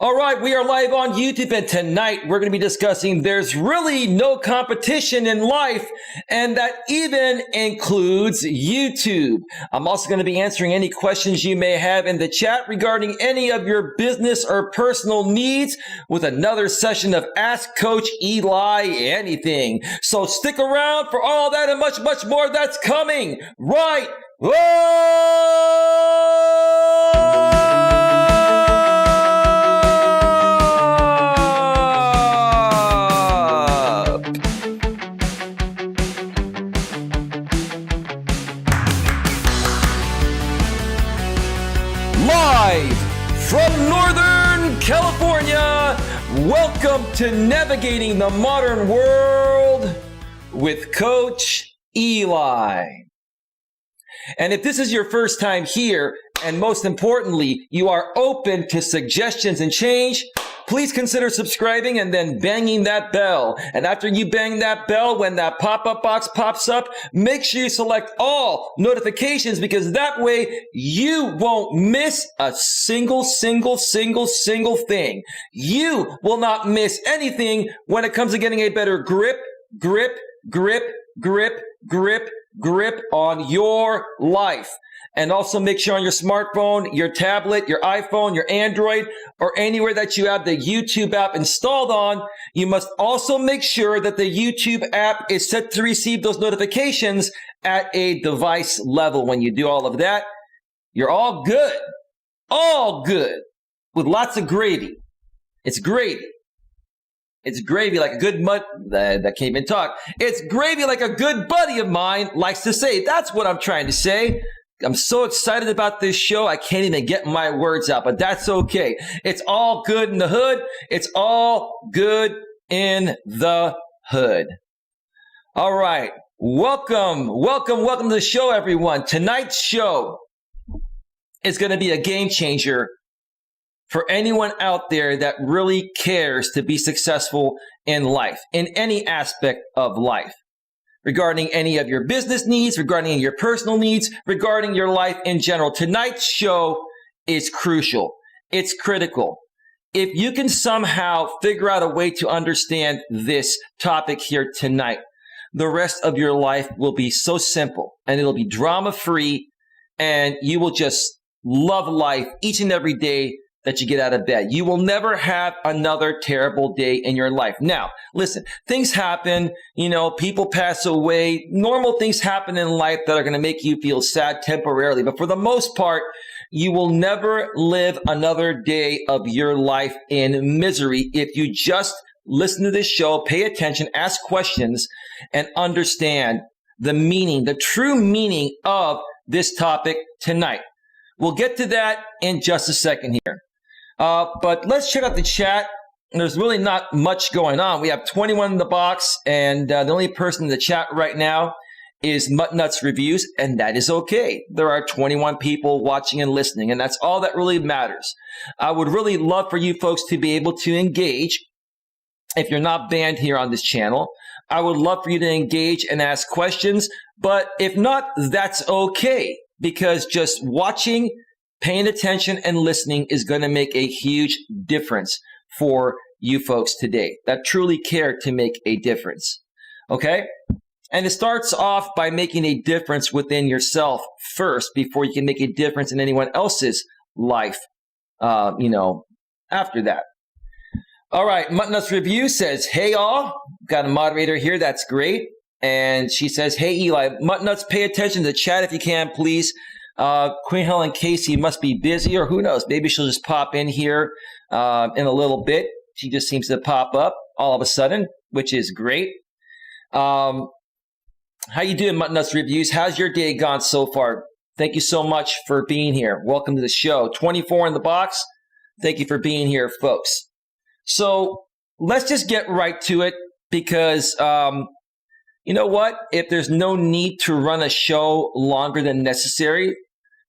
All right, we are live on YouTube, and tonight we're going to be discussing there's really no competition in life, and that even includes YouTube. I'm also going to be answering any questions you may have in the chat regarding any of your business or personal needs with another session of Ask Coach Eli Anything. So stick around for all that and much, much more that's coming right. Live from Northern California, welcome to Navigating the Modern World with Coach Eli. And if this is your first time here, and most importantly, you are open to suggestions and change, please consider subscribing and then banging that bell. And after you bang that bell, when that pop-up box pops up, make sure you select all notifications, because that way you won't miss a single thing. You will not miss anything when it comes to getting a better grip on your life. And also make sure on your smartphone, your tablet, your iPhone, your Android, or anywhere that you have the YouTube app installed on, you must also make sure that the YouTube app is set to receive those notifications at a device level. When you do all of that, you're all good with lots of gravy. It's gravy. It's gravy like a good that can't even talk. It's gravy like a good buddy of mine likes to say. That's what I'm trying to say. I'm so excited about this show, I can't even get my words out, but that's okay. It's all good in the hood. It's all good in the hood. All right. Welcome to the show, everyone. Tonight's show is going to be a game changer for anyone out there that really cares to be successful in life, in any aspect of life, regarding any of your business needs, regarding your personal needs, regarding your life in general. Tonight's show is crucial. It's critical. If you can somehow figure out a way to understand this topic here tonight, the rest of your life will be so simple, and it'll be drama-free, and you will just love life each and every day that you get out of bed. You will never have another terrible day in your life. Now, listen, things happen, people pass away. Normal things happen in life that are going to make you feel sad temporarily. But for the most part, you will never live another day of your life in misery if you just listen to this show, pay attention, ask questions, and understand the true meaning of this topic tonight. We'll get to that in just a second here. But let's check out the chat. There's really not much going on. We have 21 in the box, and the only person in the chat right now is Muttnuts Reviews, and that is okay. There are 21 people watching and listening, and that's all that really matters. I would really love for you folks to be able to engage. If you're not banned here on this channel, I would love for you to engage and ask questions, but if not, that's okay, because just watching, paying attention, and listening is going to make a huge difference for you folks today that truly care to make a difference. Okay? And it starts off by making a difference within yourself first before you can make a difference in anyone else's life, after that. All right. Muttnuts Review says, hey, all. Got a moderator here. That's great. And she says, hey, Eli, Muttnuts, pay attention to the chat if you can, please. Queen Helen Casey must be busy, or who knows, maybe she'll just pop in here in a little bit. She just seems to pop up all of a sudden, which is great. How you doing, Muttnuts Reviews? How's your day gone so far? Thank you so much for being here. Welcome to the show. 24 in the box. Thank you for being here, folks. So let's just get right to it, because you know what? If there's no need to run a show longer than necessary,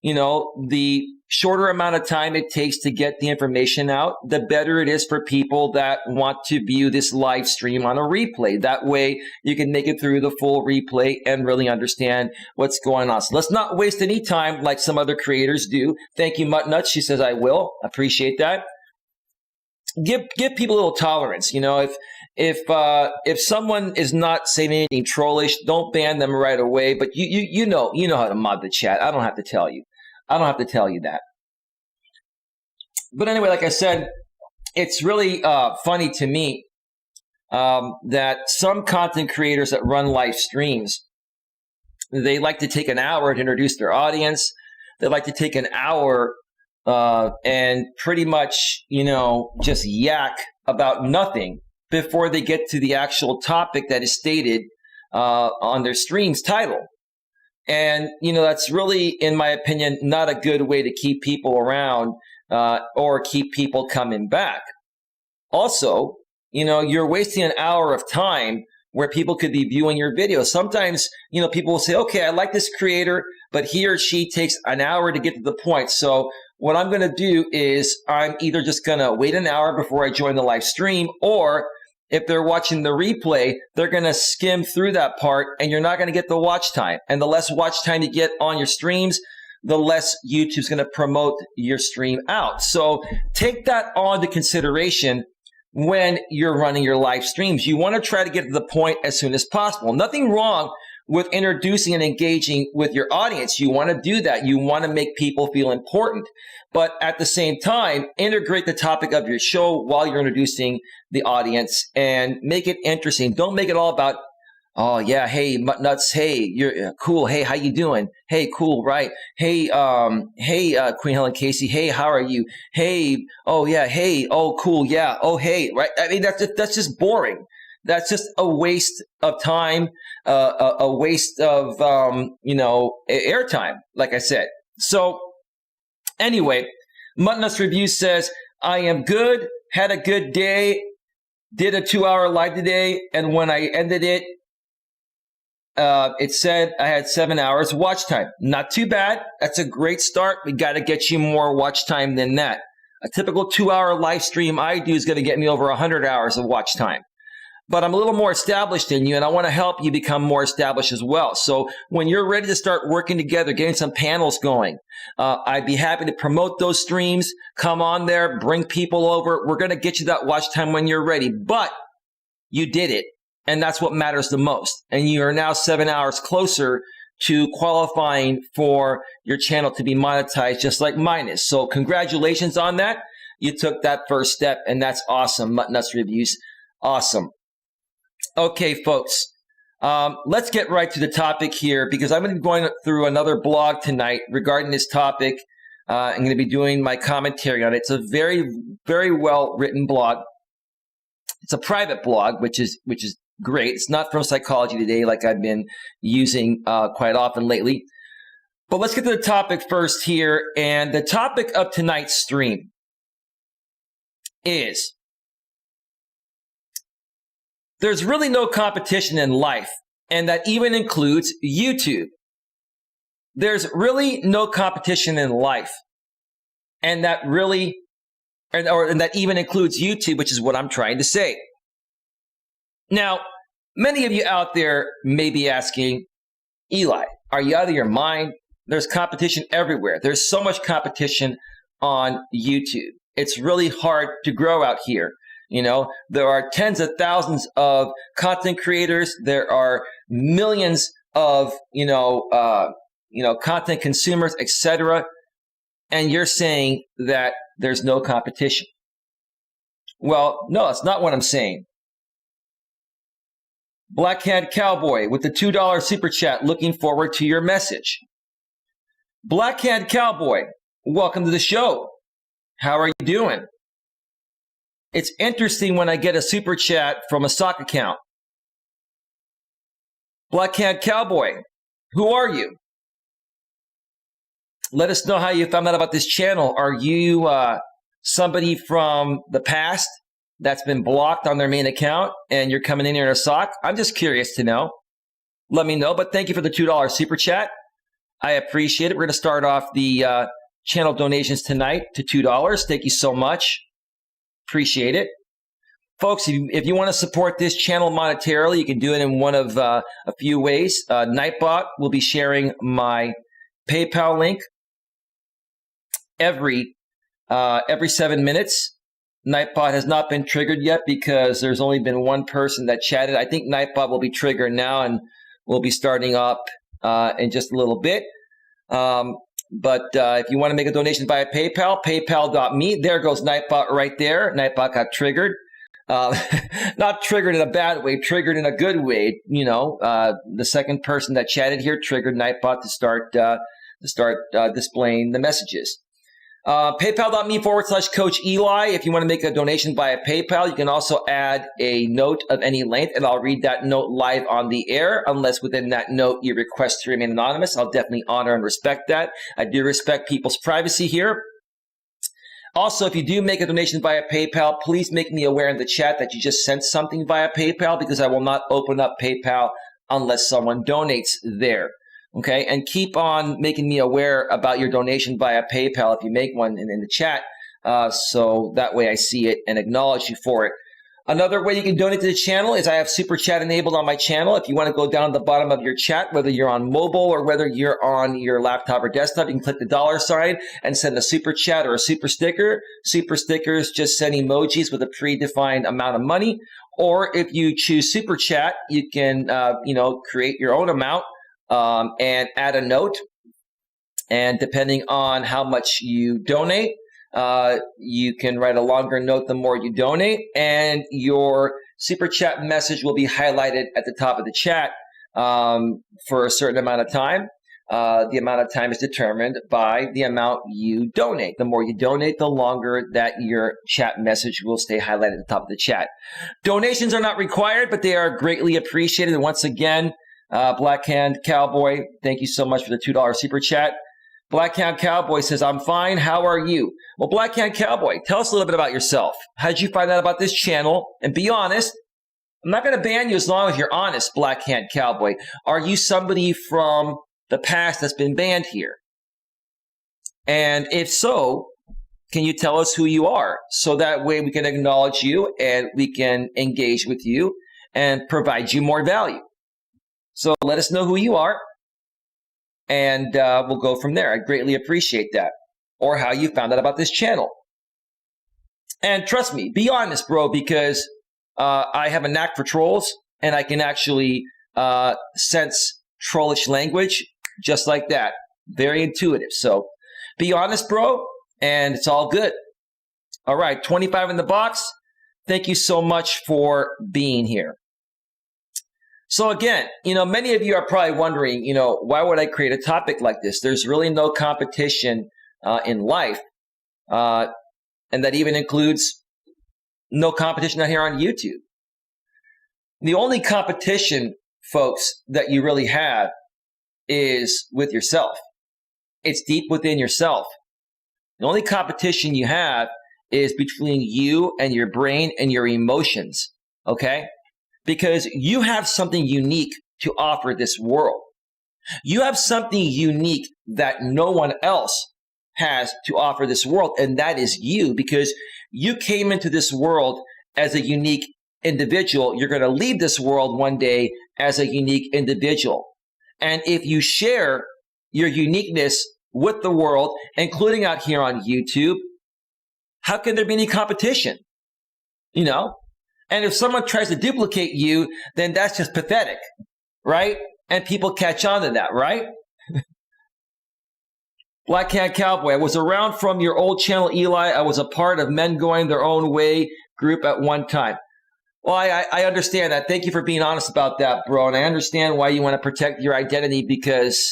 the shorter amount of time it takes to get the information out, the better it is for people that want to view this live stream on a replay. That way you can make it through the full replay and really understand what's going on. So let's not waste any time like some other creators do. Thank you, Muttnuts. She says, I will. Appreciate that. give people a little tolerance. You know, if someone is not saying anything trollish, don't ban them right away. But you know how to mod the chat. I don't have to tell you. That. But anyway, like I said, it's really funny to me that some content creators that run live streams, they like to take an hour to introduce their audience. They like to take an hour and pretty much, just yak about nothing before they get to the actual topic that is stated on their stream's title. And, that's really, in my opinion, not a good way to keep people around or keep people coming back. Also, you're wasting an hour of time where people could be viewing your video. Sometimes, people will say, okay, I like this creator, but he or she takes an hour to get to the point. So what I'm going to do is I'm either just going to wait an hour before I join the live stream, or if they're watching the replay, they're going to skim through that part and you're not going to get the watch time. And the less watch time you get on your streams, the less YouTube's going to promote your stream out. So take that on to consideration when you're running your live streams. You want to try to get to the point as soon as possible. Nothing wrong with introducing and engaging with your audience. You want to do that. You want to make people feel important. But at the same time, integrate the topic of your show while you're introducing the audience and make it interesting. Don't make it all about, oh yeah, hey, nuts, hey, you're cool, hey, how you doing? Hey, cool, right? Hey, Queen Helen Casey, hey, how are you? Hey, oh yeah, hey, oh cool, yeah, oh hey, right? I mean, that's just boring. That's just a waste of time, a waste of airtime, like I said. So anyway, Muttonus Review says, I am good, had a good day, did a 2-hour live today, and when I ended it, it said I had 7 hours watch time. Not too bad. That's a great start. We got to get you more watch time than that. A typical 2-hour live stream I do is going to get me over 100 hours of watch time. But I'm a little more established than you, and I want to help you become more established as well. So when you're ready to start working together, getting some panels going, I'd be happy to promote those streams. Come on there, bring people over. We're going to get you that watch time when you're ready. But you did it. And that's what matters the most. And you are now 7 hours closer to qualifying for your channel to be monetized, just like mine is. So congratulations on that. You took that first step, and that's awesome. Muttonus Reviews, awesome. Okay, folks, let's get right to the topic here, because I'm going to be going through another blog tonight regarding this topic. I'm going to be doing my commentary on it. It's a very, very well written blog. It's a private blog, which is great. It's not from Psychology Today like I've been using quite often lately. But let's get to the topic first here. And the topic of tonight's stream is, there's really no competition in life, and that even includes YouTube. There's really no competition in life, and that really, and that even includes YouTube, which is what I'm trying to say. Now, many of you out there may be asking, Eli, are you out of your mind? There's competition everywhere. There's so much competition on YouTube. It's really hard to grow out here. There are tens of thousands of content creators. There are millions of, content consumers, etc. And you're saying that there's no competition. Well, no, that's not what I'm saying. Black Hat Cowboy with the $2 super chat, looking forward to your message. Black Hat Cowboy, welcome to the show. How are you doing? It's interesting when I get a super chat from a sock account. Black Hat Cowboy, who are you? Let us know how you found out about this channel. Are you somebody from the past that's been blocked on their main account and you're coming in here in a sock? I'm just curious to know. Let me know, but thank you for the $2 super chat. I appreciate it. We're going to start off the channel donations tonight to $2. Thank you so much. Appreciate it. Folks, if you want to support this channel monetarily, you can do it in one of a few ways. Nightbot will be sharing my PayPal link every 7 minutes. Nightbot has not been triggered yet because there's only been one person that chatted. I think Nightbot will be triggered now, and we'll be starting up in just a little bit. But if you want to make a donation via PayPal, paypal.me. There goes Nightbot right there. Nightbot got triggered. Not triggered in a bad way, triggered in a good way. The second person that chatted here triggered Nightbot to start displaying the messages. PayPal.me/Coach Eli. If you want to make a donation via PayPal, you can also add a note of any length, and I'll read that note live on the air, unless within that note you request to remain anonymous. I'll definitely honor and respect that. I do respect people's privacy here. Also, if you do make a donation via PayPal, please make me aware in the chat that you just sent something via PayPal, because I will not open up PayPal unless someone donates there. Okay, and keep on making me aware about your donation via PayPal if you make one in the chat, so that way I see it and acknowledge you for it. Another way you can donate to the channel is I have Super Chat enabled on my channel. If you want to go down to the bottom of your chat, whether you're on mobile or whether you're on your laptop or desktop, you can click the $ and send a Super Chat or a Super Sticker. Super Stickers just send emojis with a predefined amount of money. Or if you choose Super Chat, you can create your own amount and add a note. And depending on how much you donate, you can write a longer note the more you donate, and your Super Chat message will be highlighted at the top of the chat for a certain amount of time. The amount of time is determined by the amount you donate. The more you donate, the longer that your chat message will stay highlighted at the top of the chat. Donations are not required, but they are greatly appreciated. And once again, Black Hand Cowboy, thank you so much for the $2 Super Chat. Black Hand Cowboy says, I'm fine. How are you? Well, Black Hand Cowboy, tell us a little bit about yourself. How did you find out about this channel? And be honest. I'm not going to ban you as long as you're honest, Black Hand Cowboy. Are you somebody from the past that's been banned here? And if so, can you tell us who you are? So that way we can acknowledge you and we can engage with you and provide you more value. So let us know who you are, and we'll go from there. I greatly appreciate that. Or how you found out about this channel. And trust me, be honest, bro, because I have a knack for trolls, and I can actually sense trollish language just like that. Very intuitive. So be honest, bro, and it's all good. All right, 25 in the box. Thank you so much for being here. So again, many of you are probably wondering, why would I create a topic like this? There's really no competition in life. And that even includes no competition out here on YouTube. The only competition, folks, that you really have is with yourself. It's deep within yourself. The only competition you have is between you and your brain and your emotions, okay? Because you have something unique to offer this world. You have something unique that no one else has to offer this world, and that is you, because you came into this world as a unique individual. You're going to leave this world one day as a unique individual. And if you share your uniqueness with the world, including out here on YouTube, how can there be any competition? And if someone tries to duplicate you, then that's just pathetic, right? And people catch on to that, right? Black Hand Cowboy, I was around from your old channel, Eli. I was a part of Men Going Their Own Way group at one time. Well, I understand that. Thank you for being honest about that, bro. And I understand why you want to protect your identity, because,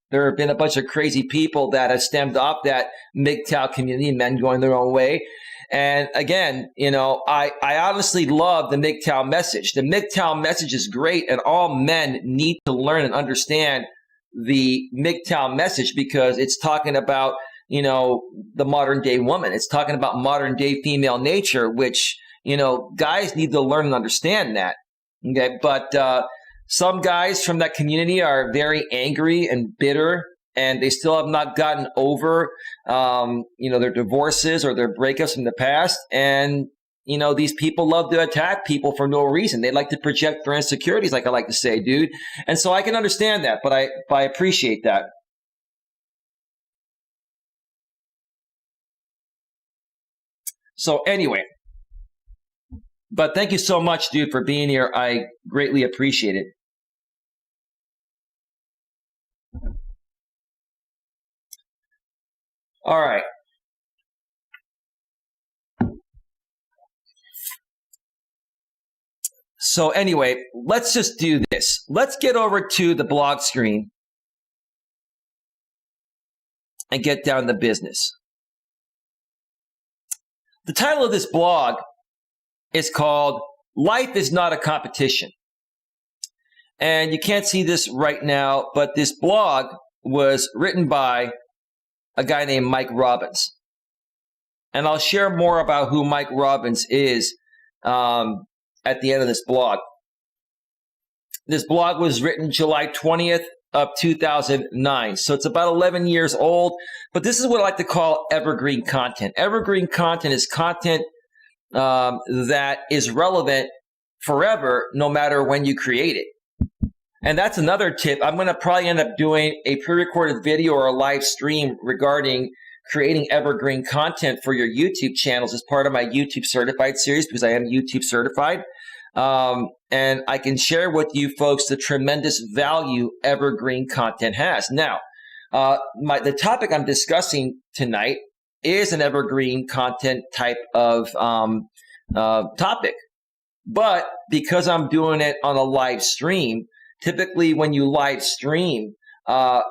there have been a bunch of crazy people that have stemmed off that MGTOW community, Men Going Their Own Way. And again, I honestly love the MGTOW message. The MGTOW message is great, and all men need to learn and understand the MGTOW message, because it's talking about, the modern day woman. It's talking about modern day female nature, which, guys need to learn and understand that. Okay. But some guys from that community are very angry and bitter, and they still have not gotten over, their divorces or their breakups from the past. And, these people love to attack people for no reason. They like to project their insecurities, like I like to say, dude. And so I can understand that, but I appreciate that. So anyway, but thank you so much, dude, for being here. I greatly appreciate it. All right. So anyway, let's just do this. Let's get over to the blog screen and get down to business. The title of this blog is called Life is Not a Competition. And you can't see this right now, but this blog was written by a guy named Mike Robbins. And I'll share more about who Mike Robbins is at the end of this blog. This blog was written July 20th of 2009. So it's about 11 years old. But this is what I like to call evergreen content. Evergreen content is content that is relevant forever, no matter when you create it. And that's another tip. I'm going to probably end up doing a pre-recorded video or a live stream regarding creating evergreen content for your YouTube channels as part of my YouTube Certified series, because I am YouTube certified. And I can share with you folks the tremendous value evergreen content has. Now, the topic I'm discussing tonight is an evergreen content type of topic. But because I'm doing it on a live stream, typically when you live stream, the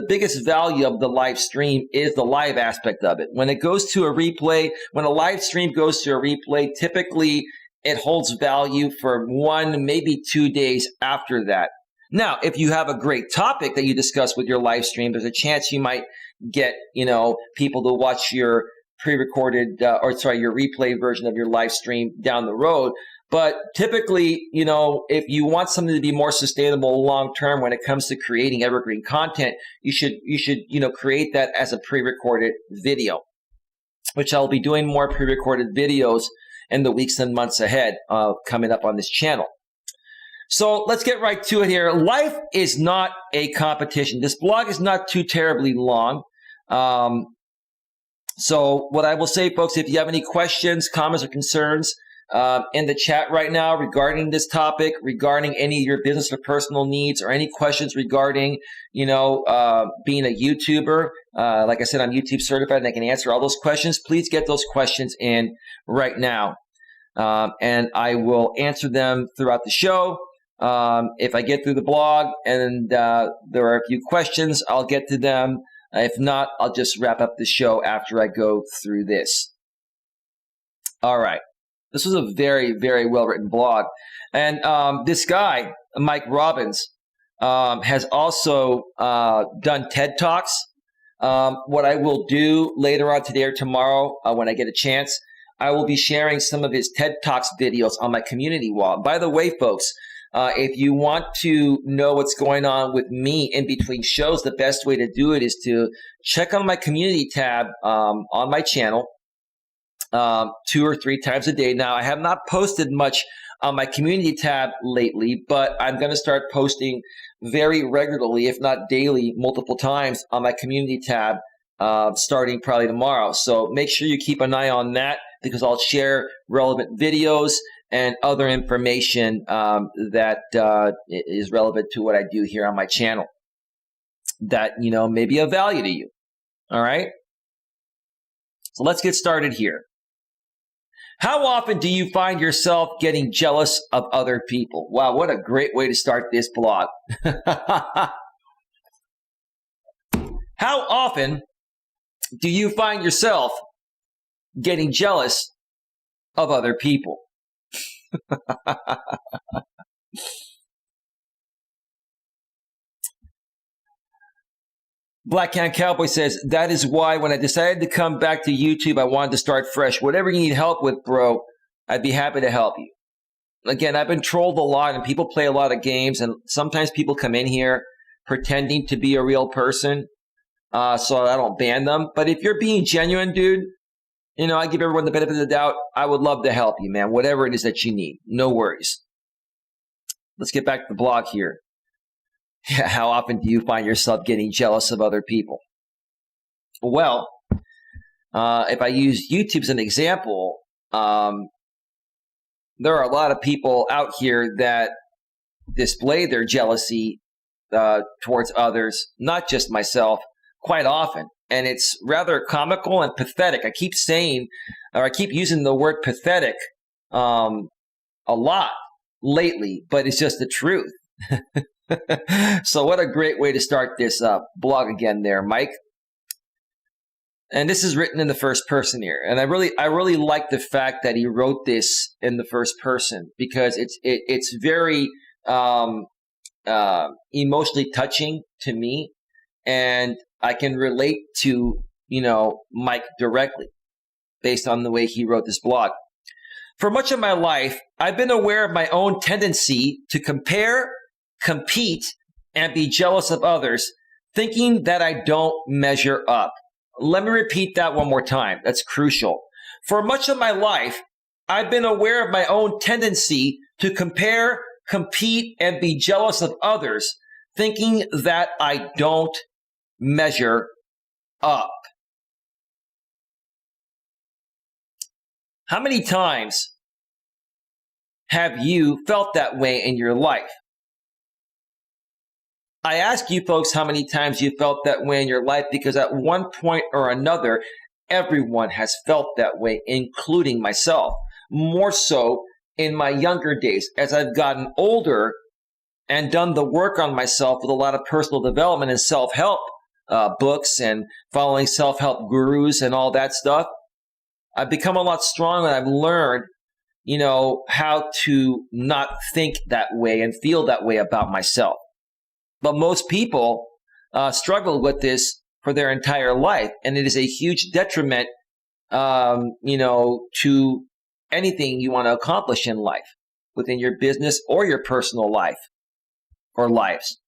biggest value of the live stream is the live aspect of it. When it goes to a replay, when a live stream goes to a replay, typically it holds value for 1, maybe 2 days after that. Now, if you have a great topic that you discuss with your live stream, there's a chance you might get, people to watch your pre-recorded, your replay version of your live stream down the road. But typically, if you want something to be more sustainable long-term when it comes to creating evergreen content, you should, create that as a pre-recorded video, which I'll be doing more pre-recorded videos in the weeks and months ahead, coming up on this channel. So let's get right to it here. Life is not a competition. This blog is not too terribly long. So what I will say, folks, if you have any questions, comments, or concerns in the chat right now regarding this topic, regarding any of your business or personal needs, or any questions regarding, being a YouTuber, like I said, I'm YouTube certified and I can answer all those questions. Please get those questions in right now. And I will answer them throughout the show. If I get through the blog and there are a few questions, I'll get to them. If not, I'll just wrap up the show after I go through this. All right. This was a very, very well-written blog. And this guy, Mike Robbins, has also done TED Talks. What I will do later on today or tomorrow, when I get a chance, I will be sharing some of his TED Talks videos on my community wall. By the way, folks, if you want to know what's going on with me in between shows, the best way to do it is to check on my community tab on my channel 2 or 3 times a day. Now, I have not posted much on my community tab lately, but I'm going to start posting very regularly, if not daily, multiple times on my community tab starting probably tomorrow. So make sure you keep an eye on that, because I'll share relevant videos and other information that is relevant to what I do here on my channel that, may be of value to you. All right? So let's get started here. How often do you find yourself getting jealous of other people? Wow, what a great way to start this blog. How often do you find yourself getting jealous of other people? Black Can Cowboy says, that is why when I decided to come back to YouTube, I wanted to start fresh. Whatever you need help with, bro, I'd be happy to help you. Again, I've been trolled a lot and people play a lot of games, and sometimes people come in here pretending to be a real person, so I don't ban them. But if you're being genuine, dude, I give everyone the benefit of the doubt. I would love to help you, man, whatever it is that you need. No worries. Let's get back to the blog here. Yeah, how often do you find yourself getting jealous of other people? Well, if I use YouTube as an example, there are a lot of people out here that display their jealousy towards others, not just myself, quite often. And it's rather comical and pathetic. I keep saying, or I keep using the word pathetic a lot lately, but it's just the truth. So what a great way to start this blog again there, Mike. And this is written in the first person here. And I really like the fact that he wrote this in the first person, because it's very emotionally touching to me, and I can relate to, Mike directly based on the way he wrote this blog. For much of my life, I've been aware of my own tendency to compare, compete, and be jealous of others, thinking that I don't measure up. Let me repeat that one more time. That's crucial. For much of my life, I've been aware of my own tendency to compare, compete, and be jealous of others, thinking that I don't measure up. How many times have you felt that way in your life? I ask you folks how many times you felt that way in your life, because at one point or another, everyone has felt that way, including myself. More so in my younger days. As I've gotten older and done the work on myself with a lot of personal development and self-help books and following self-help gurus and all that stuff, I've become a lot stronger, and I've learned, how to not think that way and feel that way about myself. But most people struggle with this for their entire life, and it is a huge detriment, to anything you want to accomplish in life, within your business or your personal life or lives.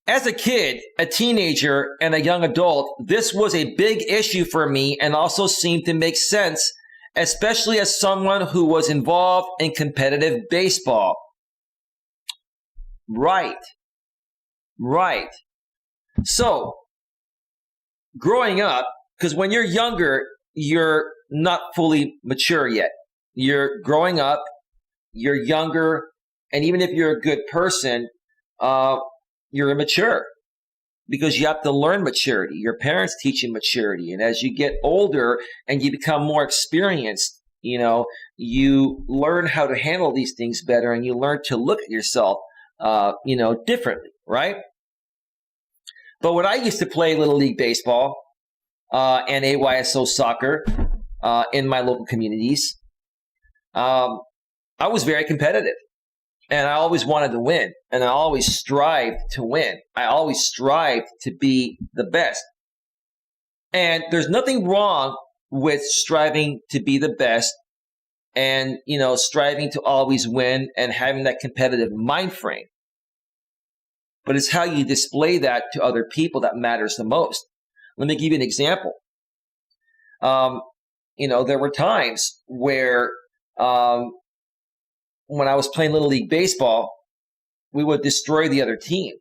As a kid, a teenager, and a young adult, this was a big issue for me, and also seemed to make sense, especially as someone who was involved in competitive baseball. Right. So, growing up, because when you're younger, you're not fully mature yet. You're growing up, you're younger, and even if you're a good person, you're immature, because you have to learn maturity. Your parents teach you maturity. And as you get older and you become more experienced, you learn how to handle these things better, and you learn to look at yourself differently, right? But when I used to play Little League Baseball and AYSO soccer in my local communities, I was very competitive, and I always wanted to win, and I always strived to win. I always strived to be the best. And there's nothing wrong with striving to be the best and, striving to always win and having that competitive mind frame. But it's how you display that to other people that matters the most. Let me give you an example. There were times where when I was playing Little League Baseball, we would destroy the other team.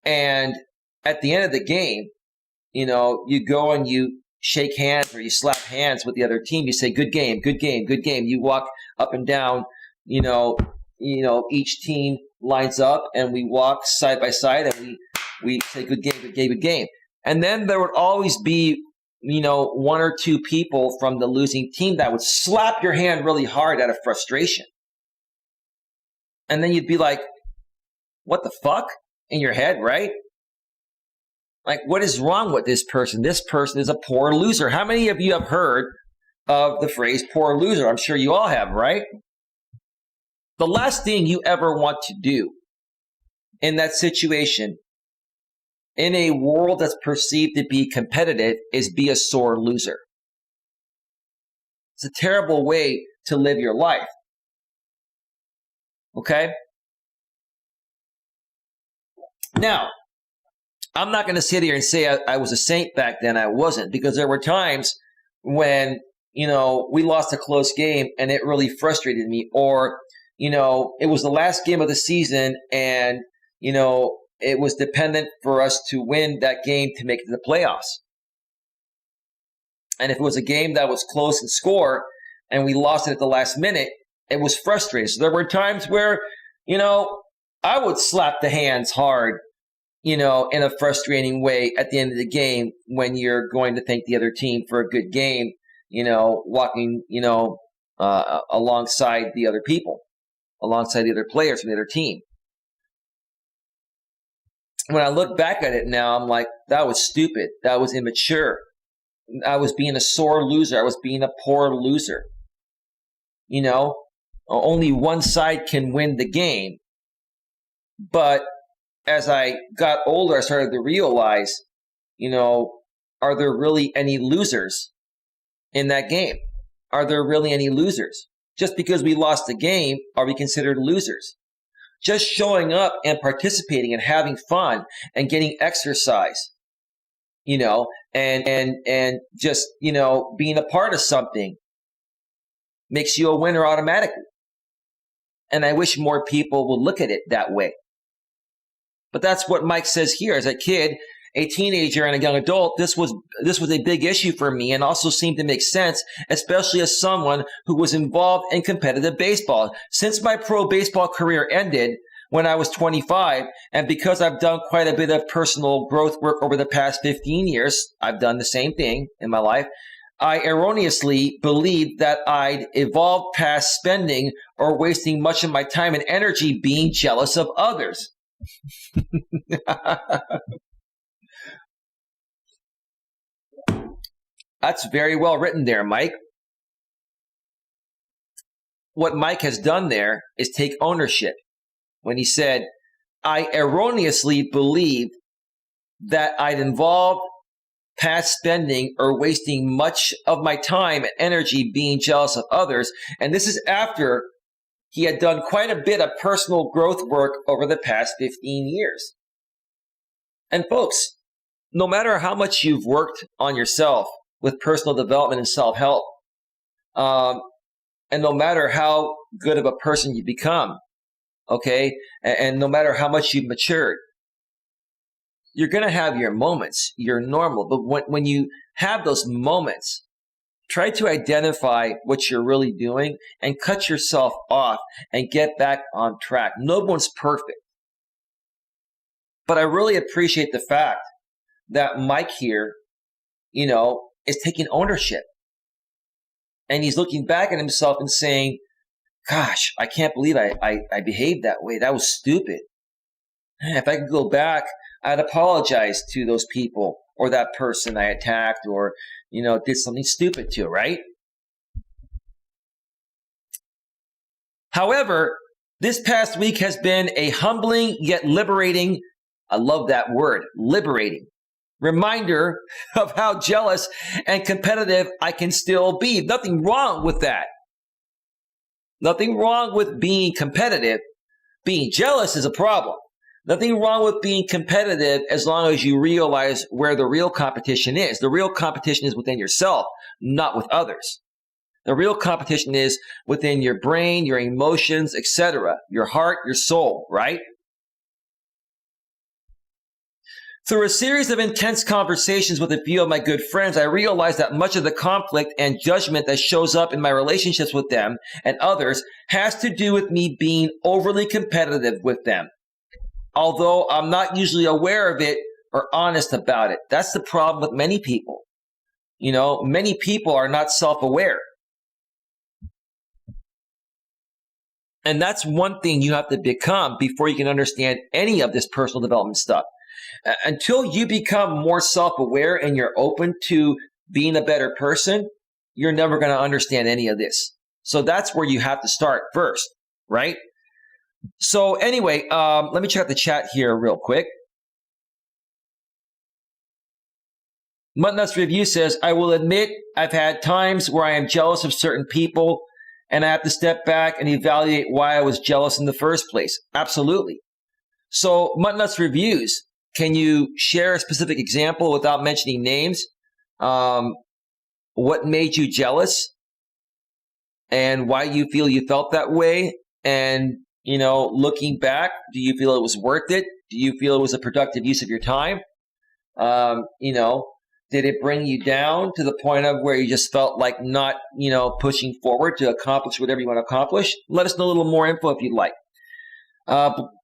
And at the end of the game, you go and you shake hands or you slap hands with the other team. You say, good game, good game, good game. You walk up and down, each team lines up, and we walk side by side, and we say, good game, good game, good game. And then there would always be, one or two people from the losing team that would slap your hand really hard out of frustration. And then you'd be like, what the fuck? In your head, right? Like, what is wrong with this person? This person is a poor loser. How many of you have heard of the phrase poor loser? I'm sure you all have, right? The last thing you ever want to do in that situation, in a world that's perceived to be competitive, is be a sore loser. It's a terrible way to live your life. Okay? Now, I'm not going to sit here and say I was a saint back then. I wasn't, because there were times when, we lost a close game and it really frustrated me, or, it was the last game of the season and, it was dependent for us to win that game to make it to the playoffs. And if it was a game that was close in score and we lost it at the last minute, it was frustrating. So there were times where, I would slap the hands hard, in a frustrating way at the end of the game when you're going to thank the other team for a good game, walking, alongside the other people, alongside the other players from the other team. When I look back at it now, I'm like, that was stupid. That was immature. I was being a sore loser. I was being a poor loser. Only one side can win the game. But as I got older, I started to realize, are there really any losers in that game? Are there really any losers? Just because we lost the game, are we considered losers? Just showing up and participating and having fun and getting exercise, and just, being a part of something makes you a winner automatically. And I wish more people would look at it that way. But that's what Mike says here. As a kid, a teenager, and a young adult, this was a big issue for me, and also seemed to make sense, especially as someone who was involved in competitive baseball. Since my pro baseball career ended when I was 25, and because I've done quite a bit of personal growth work over the past 15 years, I've done the same thing in my life, I erroneously believed that I'd evolved past spending or wasting much of my time and energy being jealous of others. That's very well written there, Mike. What Mike has done there is take ownership when he said, I erroneously believed that I'd involved past spending or wasting much of my time and energy being jealous of others. And this is after he had done quite a bit of personal growth work over the past 15 years. And folks, no matter how much you've worked on yourself with personal development and self-help, and no matter how good of a person you become, okay, and no matter how much you've matured, you're going to have your moments. You're normal. But when you have those moments, try to identify what you're really doing and cut yourself off and get back on track. No one's perfect. But I really appreciate the fact that Mike here, is taking ownership. And he's looking back at himself and saying, gosh, I can't believe I behaved that way. That was stupid. If I could go back, I'd apologize to those people or that person I attacked or, did something stupid to, right? However, this past week has been a humbling yet liberating, I love that word, liberating, reminder of how jealous and competitive I can still be. Nothing wrong with that. Nothing wrong with being competitive. Being jealous is a problem. Nothing wrong with being competitive as long as you realize where the real competition is. The real competition is within yourself, not with others. The real competition is within your brain, your emotions, etc., your heart, your soul, right? Through a series of intense conversations with a few of my good friends, I realized that much of the conflict and judgment that shows up in my relationships with them and others has to do with me being overly competitive with them. Although I'm not usually aware of it or honest about it. That's the problem with many people. Many people are not self-aware. And that's one thing you have to become before you can understand any of this personal development stuff. Until you become more self-aware and you're open to being a better person, you're never going to understand any of this. So that's where you have to start first, right? So anyway, let me check out the chat here real quick. Muttnuts Review says, I will admit I've had times where I am jealous of certain people and I have to step back and evaluate why I was jealous in the first place. Absolutely. So Muttnuts Reviews, can you share a specific example without mentioning names? What made you jealous and why you feel you felt that way? And, looking back, do you feel it was worth it? Do you feel it was a productive use of your time? Did Did it bring you down to the point of where you just felt like not, pushing forward to accomplish whatever you want to accomplish? Let us know a little more info if you'd like.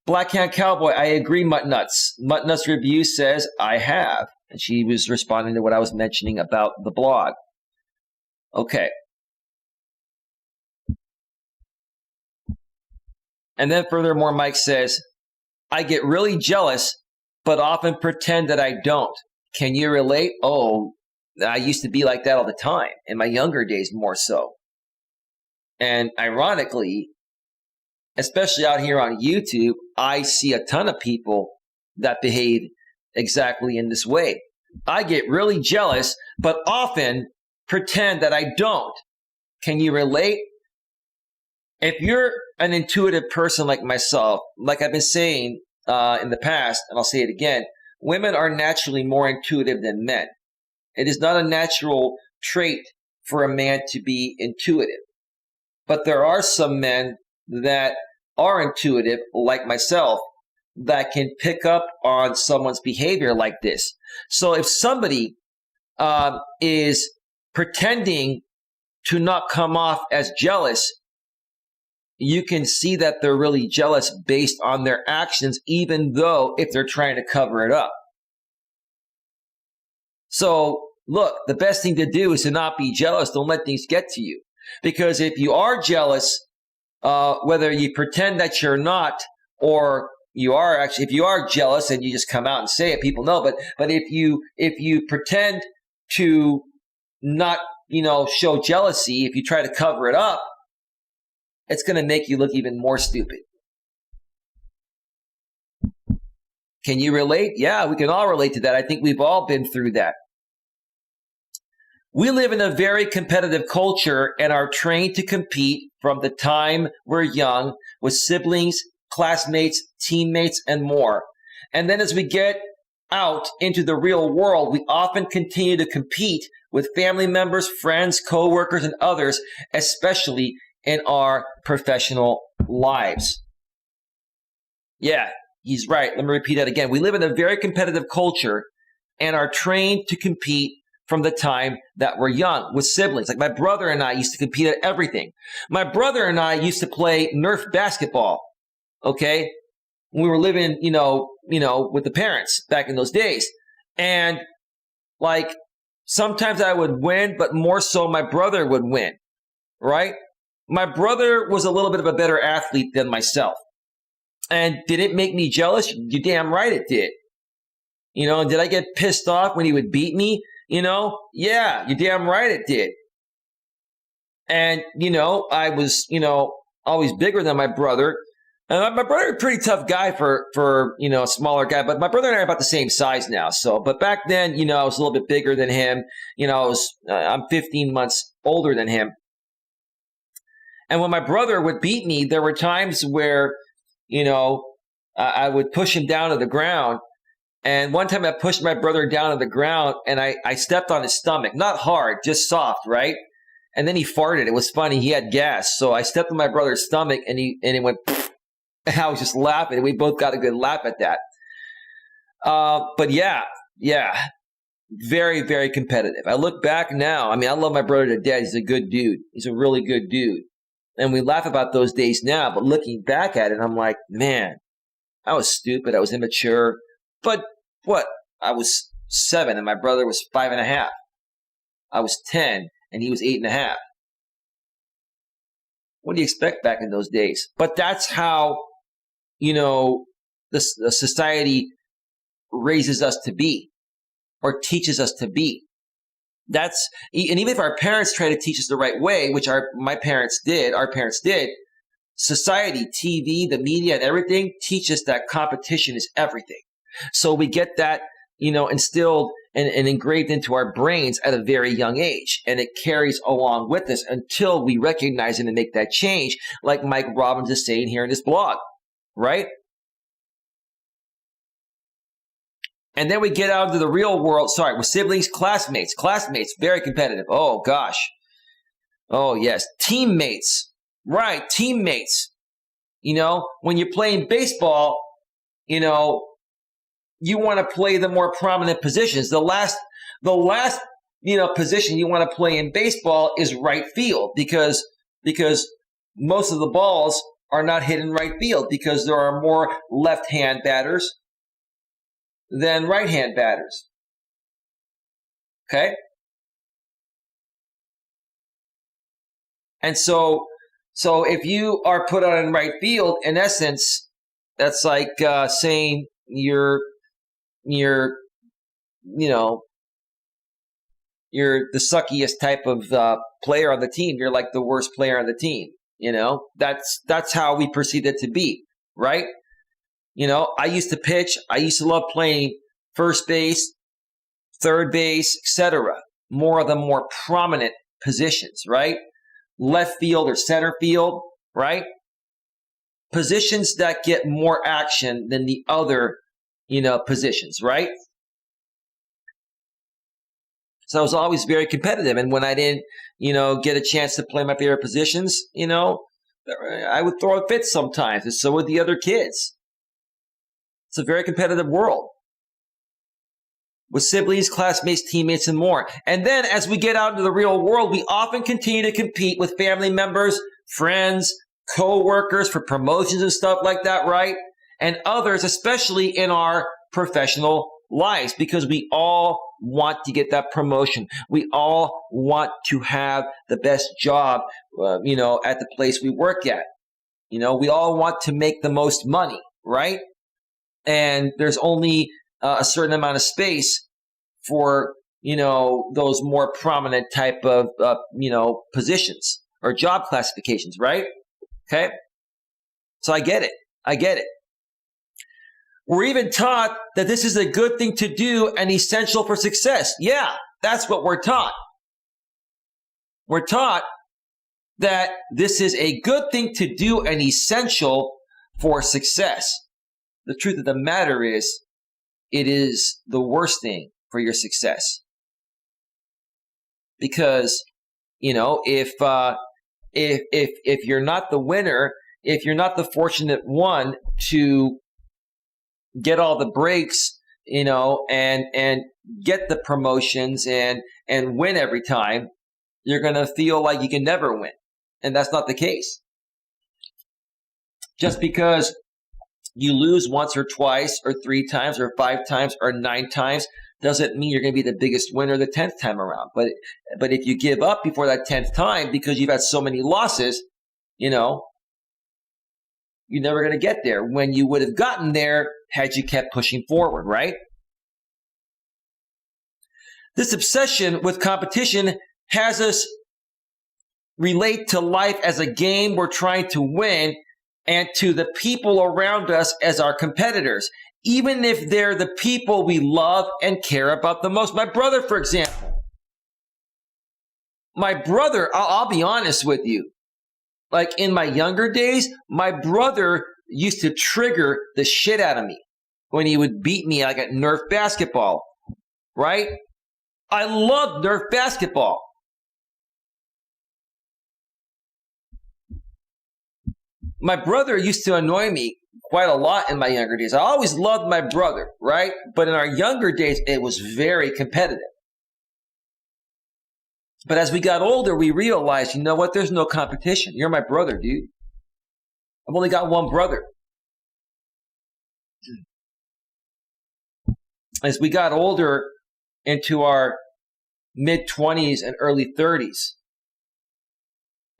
Black Hand Cowboy, I agree, Mutt Nuts. Mutt Nuts Review says, I have. And she was responding to what I was mentioning about the blog. Okay. And then furthermore, Mike says, I get really jealous, but often pretend that I don't. Can you relate? Oh, I used to be like that all the time. In my younger days, more so. And ironically, especially out here on YouTube, I see a ton of people that behave exactly in this way. I get really jealous, but often pretend that I don't. Can you relate? If you're an intuitive person like myself, like I've been saying in the past, and I'll say it again, women are naturally more intuitive than men. It is not a natural trait for a man to be intuitive. But there are some men that are intuitive, like myself, that can pick up on someone's behavior like this. So if somebody is pretending to not come off as jealous, you can see that they're really jealous based on their actions, even though if they're trying to cover it up. So look, the best thing to do is to not be jealous. Don't let things get to you. Because if you are jealous, whether you pretend that you're not, or you are actually, if you are jealous and you just come out and say it, people know. But if you pretend to not, show jealousy, if you try to cover it up, it's going to make you look even more stupid. Can you relate? Yeah, we can all relate to that. I think we've all been through that. We live in a very competitive culture and are trained to compete from the time we're young with siblings, classmates, teammates, and more. And then as we get out into the real world, we often continue to compete with family members, friends, coworkers, and others, especially in our professional lives. Yeah, he's right. Let me repeat that again. We live in a very competitive culture and are trained to compete from the time that we're young with siblings. Like my brother and I used to compete at everything. My brother and I used to play Nerf basketball, okay? We were living, with the parents back in those days. And like sometimes I would win, but more so my brother would win, right? My brother was a little bit of a better athlete than myself. And did it make me jealous? You're damn right it did. And did I get pissed off when he would beat me? Yeah, you're damn right it did. And, I was, always bigger than my brother. And my brother was a pretty tough guy for a smaller guy, but my brother and I are about the same size now. So, but back then, I was a little bit bigger than him. I'm 15 months older than him. And when my brother would beat me, there were times where, I would push him down to the ground. And one time I pushed my brother down to the ground and I stepped on his stomach. Not hard, just soft, right? And then he farted. It was funny. He had gas. So I stepped on my brother's stomach and it went, and I was just laughing. We both got a good laugh at that. But yeah, very, very competitive. I look back now. I mean, I love my brother to death. He's a good dude. He's a really good dude. And we laugh about those days now, but looking back at it, I'm like, man, I was stupid. I was immature. But what? I was 7 and my brother was 5.5. I was 10 and he was 8.5. What do you expect back in those days? But that's how, the society raises us to be or teaches us to be. And even if our parents try to teach us the right way, which our parents did, society, TV, the media, and everything teach us that competition is everything. So we get that, instilled and engraved into our brains at a very young age. And it carries along with us until we recognize it and make that change, like Mike Robbins is saying here in his blog, right? And then we get out into the real world, with siblings, classmates, very competitive. Oh, gosh. Oh, yes. Teammates. Right, teammates. When you're playing baseball, you want to play the more prominent positions. The last The last, position you want to play in baseball is right field because most of the balls are not hit in right field because there are more left-hand batters than right-hand batters. Okay? And so if you are put on in right field, in essence, that's like saying you're the suckiest type of player on the team. You're like the worst player on the team. That's how we perceive it to be, right? I used to pitch. I used to love playing first base, third base, etc. More of the more prominent positions, right? Left field or center field, right? Positions that get more action than the other, positions, right? So I was always very competitive. And when I didn't, get a chance to play my favorite positions, I would throw a fit sometimes, and so would the other kids. It's a very competitive world with siblings, classmates, teammates, and more. And then as we get out into the real world, we often continue to compete with family members, friends, co-workers for promotions and stuff like that, right? And others, especially in our professional lives, because we all want to get that promotion. We all want to have the best job, at the place we work at. We all want to make the most money, right? And there's only a certain amount of space for, those more prominent type of, positions or job classifications, right? Okay. So I get it. We're even taught that this is a good thing to do and essential for success. Yeah, that's what we're taught. We're taught that this is a good thing to do and essential for success. The truth of the matter is, it is the worst thing for your success. Because, if you're not the winner, if you're not the fortunate one to get all the breaks, and get the promotions and win every time, you're going to feel like you can never win. And that's not the case. Just because you lose once or twice or 3 times or 5 times or 9 times doesn't mean you're going to be the biggest winner the 10th time around. But if you give up before that 10th time because you've had so many losses, you're never going to get there when you would have gotten there had you kept pushing forward, right? This obsession with competition has us relate to life as a game we're trying to win and to the people around us as our competitors, even if they're the people we love and care about the most. My brother, for example. I'll be honest with you. Like in my younger days, my brother used to trigger the shit out of me when he would beat me like at Nerf basketball, right? I loved Nerf basketball. My brother used to annoy me quite a lot in my younger days. I always loved my brother, right? But in our younger days, it was very competitive. But as we got older, we realized, you know what? There's no competition. You're my brother, dude. I've only got one brother. As we got older into our mid-20s and early 30s,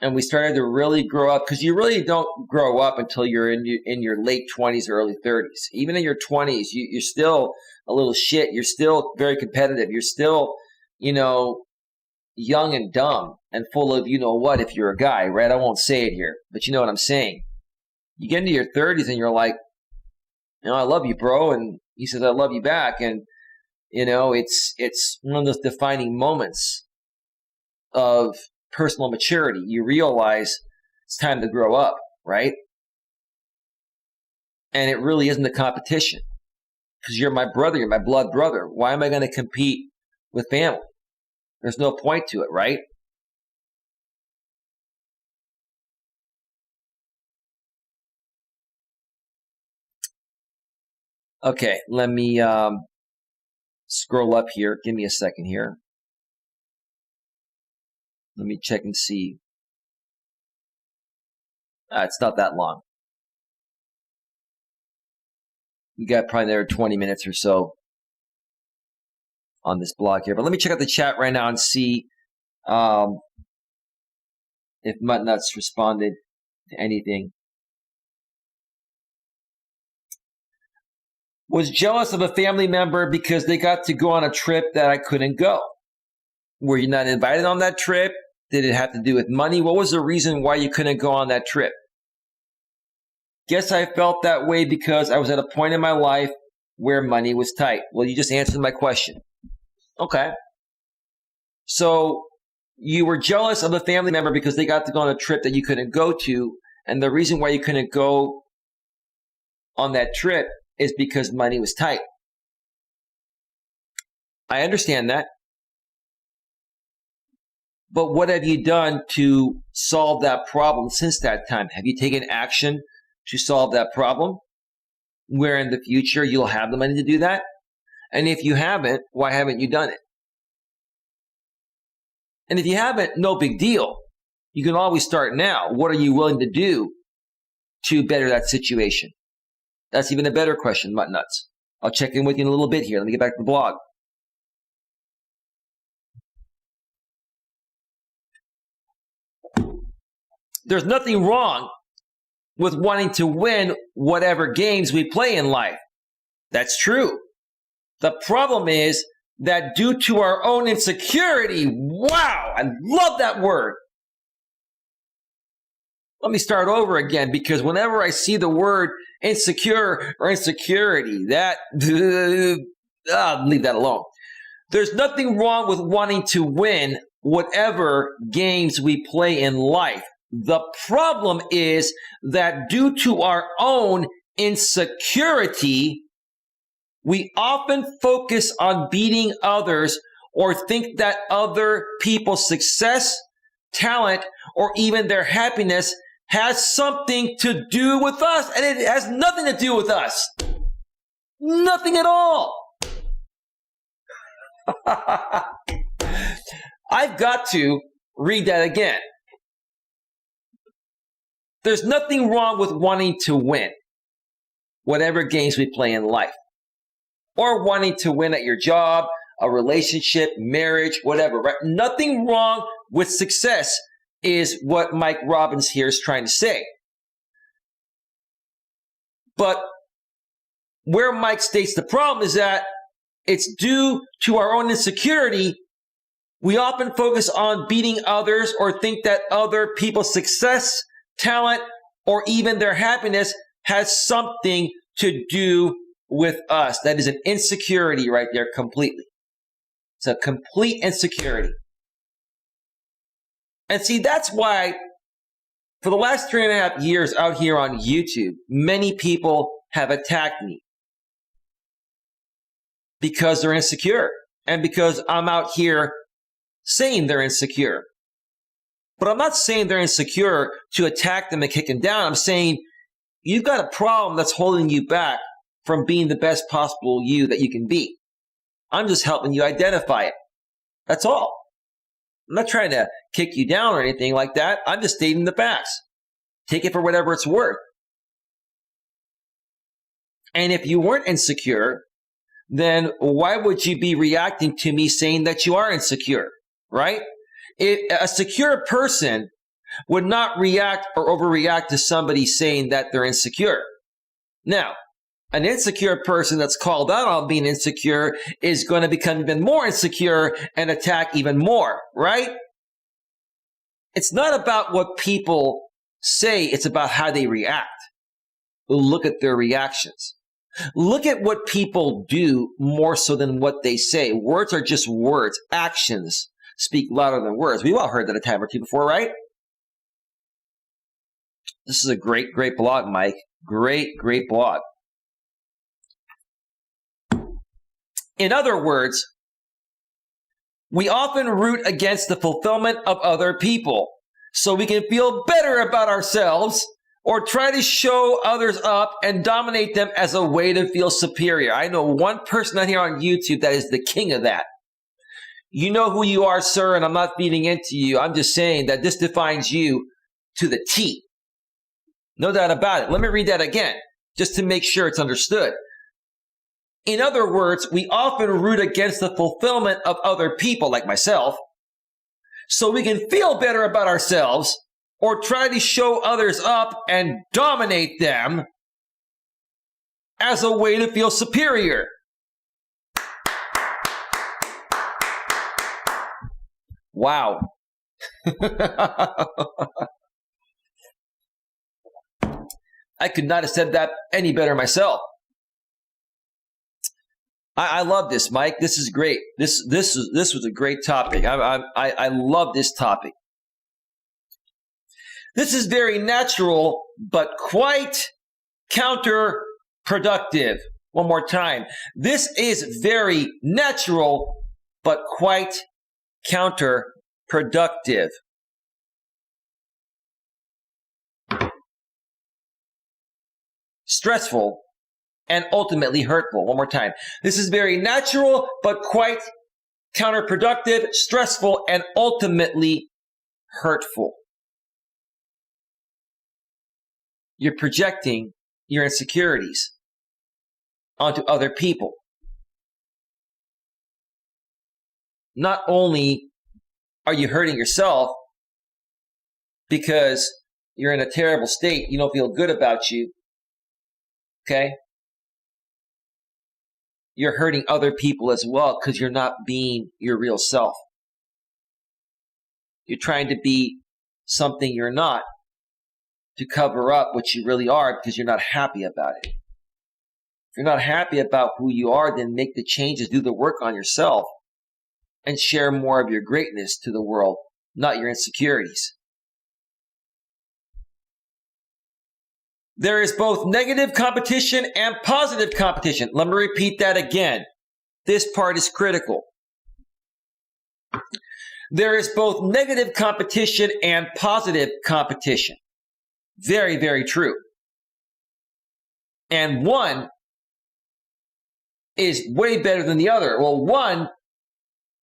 and we started to really grow up, because you really don't grow up until you're in your late 20s or early 30s. Even in your 20s, you're still a little shit. You're still very competitive. You're still, young and dumb and full of you-know-what if you're a guy, right? I won't say it here, but you know what I'm saying. You get into your 30s and you're like, I love you, bro. And he says, I love you back. And, it's one of those defining moments of personal maturity. You realize it's time to grow up, right? And it really isn't a competition because you're my brother, you're my blood brother. Why am I going to compete with family? There's no point to it, right? Okay, let me scroll up here. Give me a second here. Let me check and see. It's not that long. We got probably another 20 minutes or so on this blog here. But let me check out the chat right now and see if Muttnuts responded to anything. Was jealous of a family member because they got to go on a trip that I couldn't go. Were you not invited on that trip? Did it have to do with money? What was the reason why you couldn't go on that trip? Guess I felt that way because I was at a point in my life where money was tight. Well, you just answered my question. Okay. So you were jealous of a family member because they got to go on a trip that you couldn't go to. And the reason why you couldn't go on that trip is because money was tight. I understand that. But what have you done to solve that problem since that time? Have you taken action to solve that problem where in the future you'll have the money to do that? And if you haven't, why haven't you done it? And if you haven't, no big deal. You can always start now. What are you willing to do to better that situation? That's even a better question, Muttnuts. I'll check in with you in a little bit here. Let me get back to the blog. There's nothing wrong with wanting to win whatever games we play in life. That's true. The problem is that due to our own insecurity, wow, I love that word. Let me start over again, because whenever I see the word insecure or insecurity, I'll leave that alone. There's nothing wrong with wanting to win whatever games we play in life. The problem is that due to our own insecurity, we often focus on beating others or think that other people's success, talent, or even their happiness has something to do with us. And it has nothing to do with us. Nothing at all. I've got to read that again. There's nothing wrong with wanting to win whatever games we play in life, or wanting to win at your job, a relationship, marriage, whatever, right? Nothing wrong with success is what Mike Robbins here is trying to say. But where Mike states the problem is that it's due to our own insecurity. We often focus on beating others or think that other people's success, talent, or even their happiness has something to do with us. That is an insecurity right there completely. It's a complete insecurity. And see, that's why for the last 3.5 years out here on YouTube, many people have attacked me because they're insecure and because I'm out here saying they're insecure. But I'm not saying they're insecure to attack them and kick them down. I'm saying you've got a problem that's holding you back from being the best possible you that you can be. I'm just helping you identify it. That's all. I'm not trying to kick you down or anything like that. I'm just stating the facts. Take it for whatever it's worth. And if you weren't insecure, then why would you be reacting to me saying that you are insecure, right? A secure person would not react or overreact to somebody saying that they're insecure. Now, an insecure person that's called out on being insecure is going to become even more insecure and attack even more, right? It's not about what people say, it's about how they react. Look at their reactions. Look at what people do more so than what they say. Words are just words. Actions speak louder than words. We've all heard that a time or two before, right? This is a great, great blog, Mike. Great, great blog. In other words, we often root against the fulfillment of other people so we can feel better about ourselves or try to show others up and dominate them as a way to feel superior. I know one person out here on YouTube that is the king of that. You know who you are, sir, and I'm not feeding into you. I'm just saying that this defines you to the T. No doubt about it. Let me read that again, just to make sure it's understood. In other words, we often root against the fulfillment of other people, like myself, so we can feel better about ourselves, or try to show others up and dominate them as a way to feel superior. Wow. I could not have said that any better myself. I love this, Mike. This is great. This was a great topic. I love this topic. This is very natural, but quite counterproductive. One more time. This is very natural, but quite counterproductive. Stressful and ultimately hurtful. One more time. This is very natural, but quite counterproductive, stressful, and ultimately hurtful. You're projecting your insecurities onto other people. Not only are you hurting yourself because you're in a terrible state, you don't feel good about you, okay? You're hurting other people as well because you're not being your real self. You're trying to be something you're not to cover up what you really are because you're not happy about it. If you're not happy about who you are, then make the changes, do the work on yourself, and share more of your greatness to the world, not your insecurities. There is both negative competition and positive competition. Let me repeat that again. This part is critical. There is both negative competition and positive competition. Very, very true. And one is way better than the other. Well, one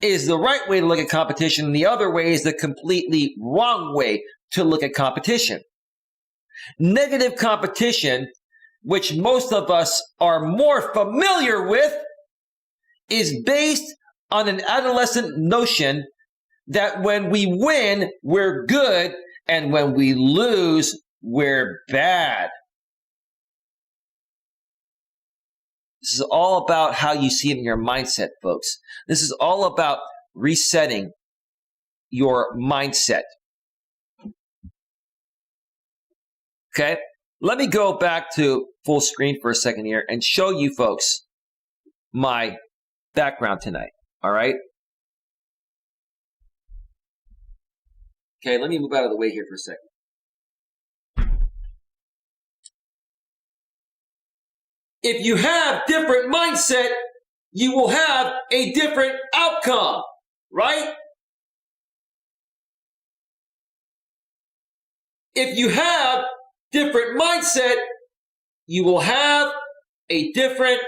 is the right way to look at competition, and the other way is the completely wrong way to look at competition. Negative competition, which most of us are more familiar with, is based on an adolescent notion that when we win, we're good, and when we lose, we're bad. This is all about how you see it in your mindset, folks. This is all about resetting your mindset. Okay? Let me go back to full screen for a second here and show you folks my background tonight. All right? Okay, let me move out of the way here for a second. If you have different mindset, you will have a different outcome, right? If you have different mindset, you will have a different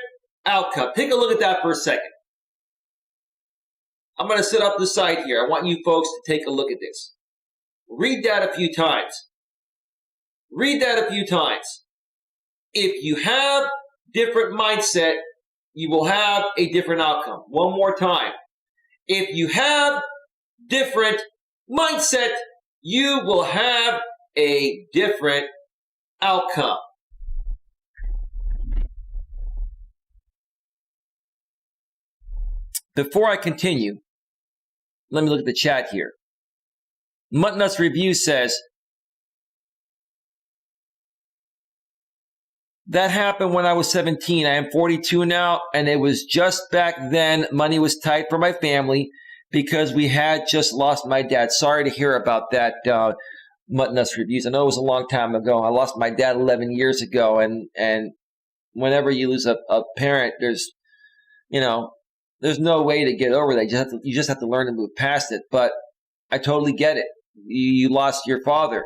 outcome. Take a look at that for a second. I'm going to sit up the side here. I want you folks to take a look at this. Read that a few times. Read that a few times. If you have different mindset, you will have a different outcome. One more time. If you have different mindset, you will have a different outcome. Before I continue, let me look at the chat here. Mutnuts Review says, that happened when I was 17. I am 42 now, and it was just back then money was tight for my family because we had just lost my dad. Sorry to hear about that, Mutnuts Reviews. I know it was a long time ago. I lost my dad 11 years ago, and whenever you lose a parent, there's no way to get over that. You just have to learn to move past it. But I totally get it. You lost your father.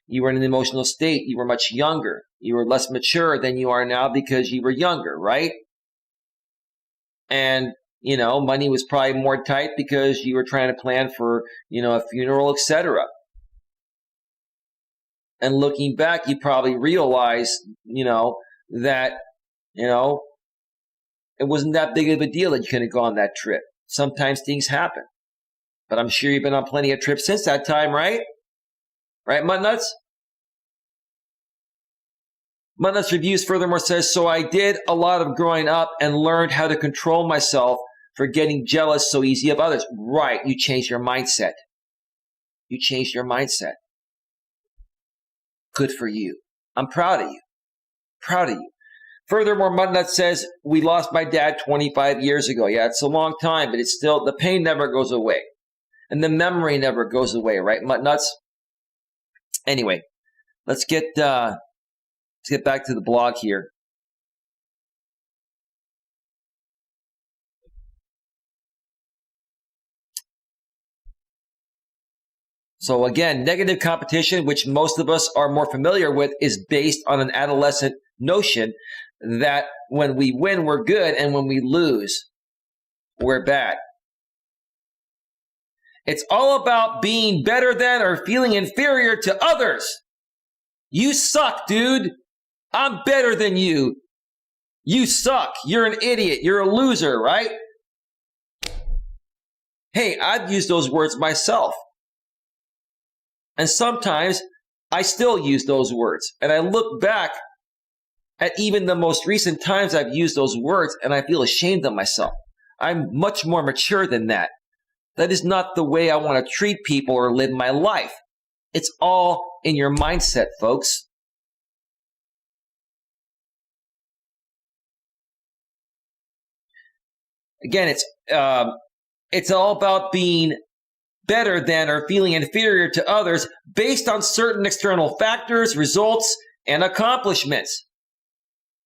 You were in an emotional state. You were much younger. You were less mature than you are now because you were younger, right? And, money was probably more tight because you were trying to plan for, a funeral, etc. And looking back, you probably realize, that, it wasn't that big of a deal that you couldn't go on that trip. Sometimes things happen. But I'm sure you've been on plenty of trips since that time, right? Right, Muttnuts? Muttnuts Reviews furthermore says, so I did a lot of growing up and learned how to control myself for getting jealous so easy of others. Right, you changed your mindset. You changed your mindset. Good for you. I'm proud of you. Proud of you. Furthermore, Muttnut says, we lost my dad 25 years ago. Yeah, it's a long time, but it's still, the pain never goes away. And the memory never goes away, right, Muttnuts? Anyway, let's get back to the blog here. So again, negative competition, which most of us are more familiar with, is based on an adolescent notion that when we win, we're good, and when we lose, we're bad. It's all about being better than or feeling inferior to others. You suck, dude. I'm better than you. You suck. You're an idiot. You're a loser, right? Hey, I've used those words myself. And sometimes I still use those words. And I look back at even the most recent times I've used those words and I feel ashamed of myself. I'm much more mature than that. That is not the way I want to treat people or live my life. It's all in your mindset, folks. Again, it's all about being better than or feeling inferior to others based on certain external factors, results, and accomplishments.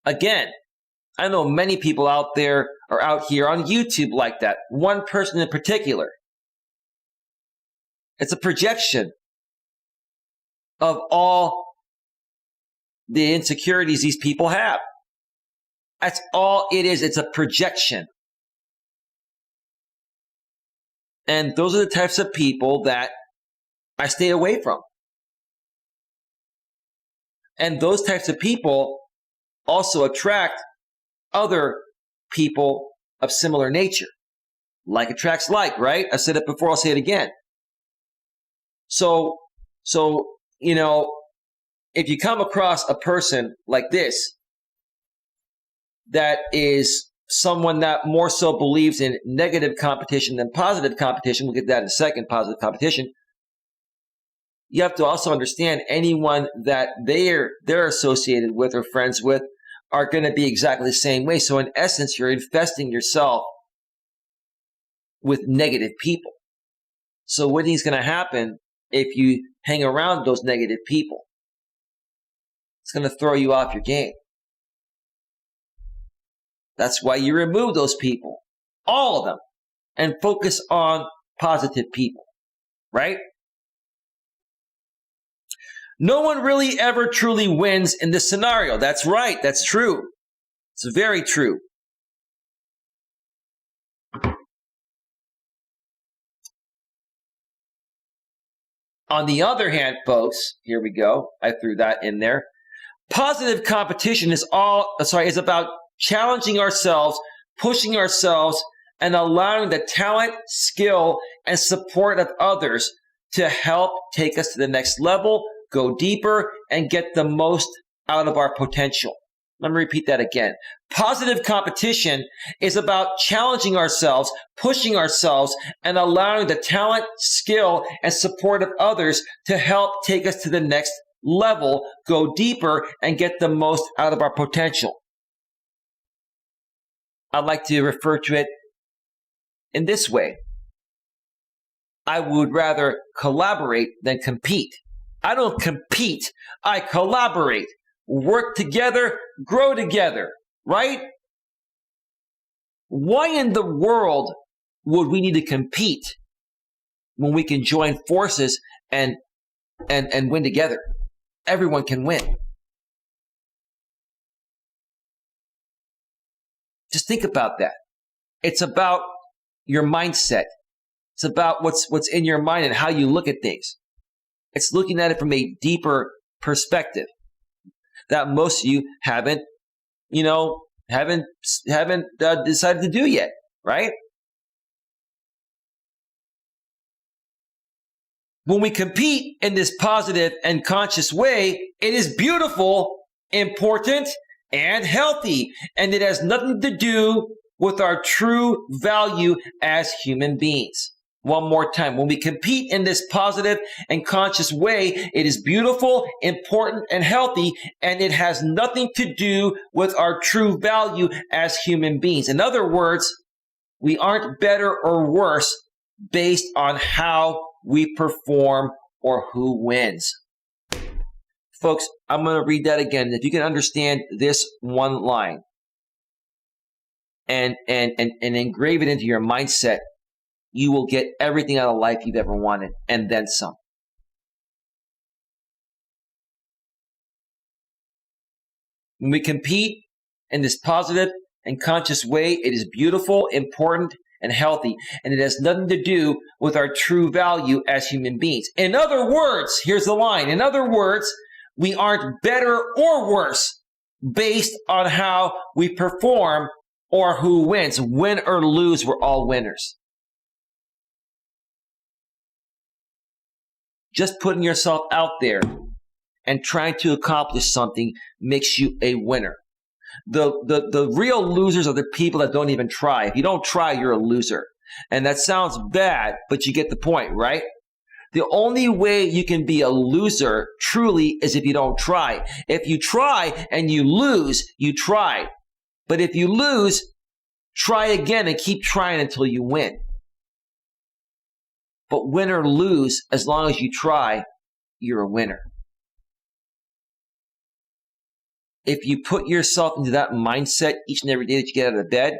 Again, I know many people out there or out here on YouTube like that. One person in particular. It's a projection of all the insecurities these people have. That's all it is. It's a projection. And those are the types of people that I stay away from. And those types of people also attract other people of similar nature. Like attracts like, right? I said it before, I'll say it again. So, if you come across a person like this, that is someone that more so believes in negative competition than positive competition, we'll get that in a second, positive competition, you have to also understand anyone that they're associated with or friends with are going to be exactly the same way. So in essence, you're infesting yourself with negative people. So what is going to happen if you hang around those negative people? It's going to throw you off your game. That's why you remove those people, all of them, and focus on positive people, right? No one really ever truly wins in this scenario. That's right. That's true. It's very true. On the other hand, folks, here we go. I threw that in there. Positive competition is about challenging ourselves, pushing ourselves, and allowing the talent, skill, and support of others to help take us to the next level, go deeper, and get the most out of our potential. Let me repeat that again. Positive competition is about challenging ourselves, pushing ourselves, and allowing the talent, skill, and support of others to help take us to the next level, go deeper, and get the most out of our potential. I like to refer to it in this way. I would rather collaborate than compete. I don't compete. I collaborate. Work together, grow together, right? Why in the world would we need to compete when we can join forces and win together? everyone can win. Just think about that. It's about your mindset. It's about what's in your mind and how you look at things. It's looking at it from a deeper perspective that most of you haven't decided to do yet, right? When we compete in this positive and conscious way, it is beautiful, important, and healthy, and it has nothing to do with our true value as human beings. One more time. When we compete in this positive and conscious way, it is beautiful, important, and healthy, and it has nothing to do with our true value as human beings. In other words, we aren't better or worse based on how we perform or who wins. Folks, I'm going to read that again. If you can understand this one line and engrave it into your mindset, you will get everything out of life you've ever wanted, and then some. When we compete in this positive and conscious way, it is beautiful, important, and healthy, and it has nothing to do with our true value as human beings. In other words, here's the line. In other words, we aren't better or worse based on how we perform or who wins. Win or lose, we're all winners. Just putting yourself out there and trying to accomplish something makes you a winner. The real losers are the people that don't even try. If you don't try, you're a loser. And that sounds bad, but you get the point, right? The only way you can be a loser truly is if you don't try. If you try and you lose, you tried. But if you lose, try again and keep trying until you win. But win or lose, as long as you try, you're a winner. If you put yourself into that mindset each and every day that you get out of bed,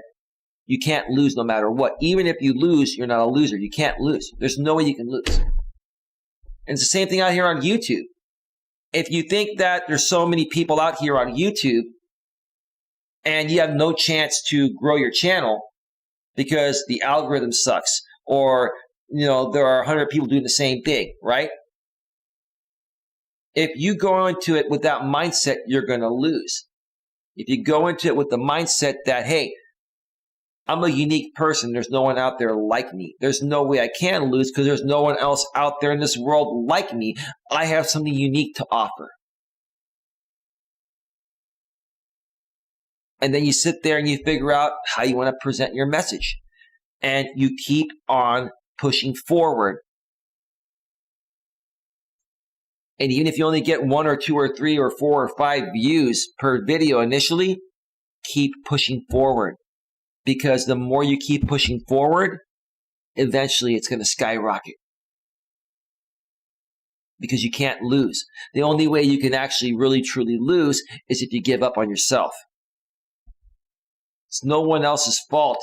you can't lose no matter what. Even if you lose, you're not a loser. You can't lose. There's no way you can lose. And it's the same thing out here on YouTube. If you think that there's so many people out here on YouTube and you have no chance to grow your channel because the algorithm sucks, or there are 100 people doing the same thing, right? If you go into it with that mindset, you're going to lose. If you go into it with the mindset that, hey, I'm a unique person, there's no one out there like me. There's no way I can lose because there's no one else out there in this world like me. I have something unique to offer. And then you sit there and you figure out how you want to present your message. And you keep on pushing forward. And even if you only get 1 or 2 or 3 or 4 or 5 views per video initially, keep pushing forward. Because the more you keep pushing forward, eventually it's going to skyrocket. Because you can't lose. The only way you can actually really truly lose is if you give up on yourself. It's no one else's fault